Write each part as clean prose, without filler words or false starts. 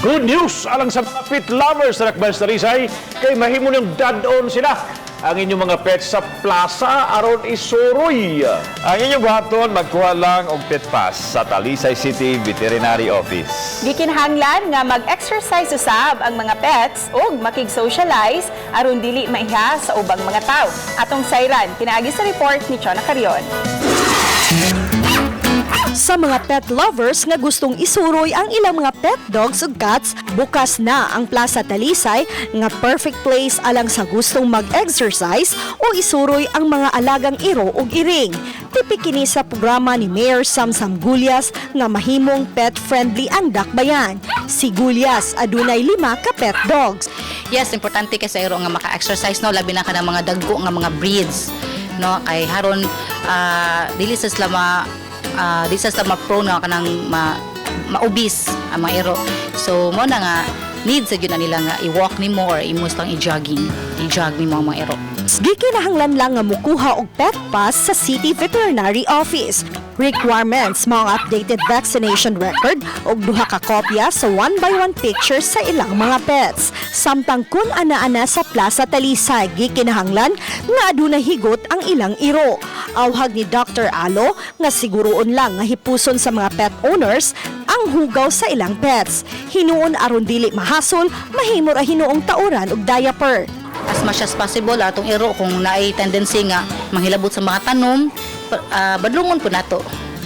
Good news alang sa mga pet lovers sa Dakbayan sa Talisay kay mahimo ng dad-on sila ang inyong mga pets sa plaza aron Masuroy. Ang inyong buhaton, magkuha lang og pet pass sa Talisay City Veterinary Office. Gikinahanglan nga mag-exercise usab ang mga pets ug makig-socialize aron dili maiha sa ubang mga tao. Atong sayran pinaagi sa report ni Chona Carion. Sa mga pet lovers nga gustong isuroy ang ilang mga pet dogs ug cats, bukas na ang Plaza Talisay nga perfect place alang sa gustong mag-exercise o isuroy ang mga alagang iro ug iring. Tipik kini sa programa ni Mayor Samsam Gulyas nga mahimong pet-friendly ang Dakbayan. Si Gulyas adunay 5 ka pet dogs. Yes, importante kasi iro nga maka-exercise no, labi na ka ng mga dagko nga mga breeds no, kay haron dili sa ma-prone na kanang ma-obese ang mga iro. So mo na nga need sa gyud na nila nga i-walk nimo or imus lang i-jogging. I-jog nimo ang mga iro. Gikinahanglan lang nga mukuha og pet pass sa City Veterinary Office. Requirements mga updated vaccination record ug duha ka kopya sa 1-by-1 pictures sa ilang mga pets. Samtang kun ana-ana sa Plaza Talisay, gikinahanglan nga aduna higot ang ilang iro. Awhag ni Dr. Alo nga siguroon lang nga hipuson sa mga pet owners ang hugaw sa ilang pets. Hinuon aron dili mahasol, mahimo ra hinuong tauran og diaper. As much as possible atong iro kung naay tendency nga manghilabot sa mga tanom, badlungon po nato.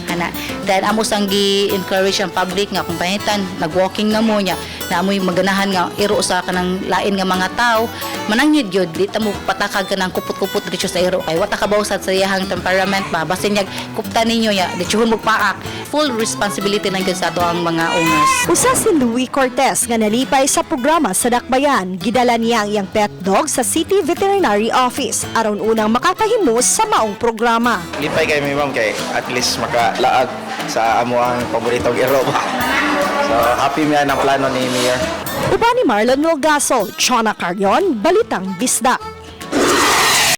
Ana. Then amo sang gi-encourage ang public nga kung pahitan nag-walking na mo nya na amoy maganahan nga iro sa kanang lain nga mga tao, mananghid gyud di ta mo patakag kanang kupot-kupot dito sa iro kay wata ka bawsat sa iyang temperament ba basin yag kupta ninyo ya ditsuhon mo paak. Full responsibility nang gyud sa ato ang mga owners. Usa si Louis Cortez nga nalipay sa programa sa Dakbayan, gidala niya ang iyang pet dog sa City Veterinary Office aron unang makapahimo sa maong programa. Lipay kay mi ma'am kay at least makalaag sa amo ang paboritong iro ba. So happy mi ang plano ni Mayor. Uban ni Marlon Nolgaso, Chona Carion, Balitang Bisdak.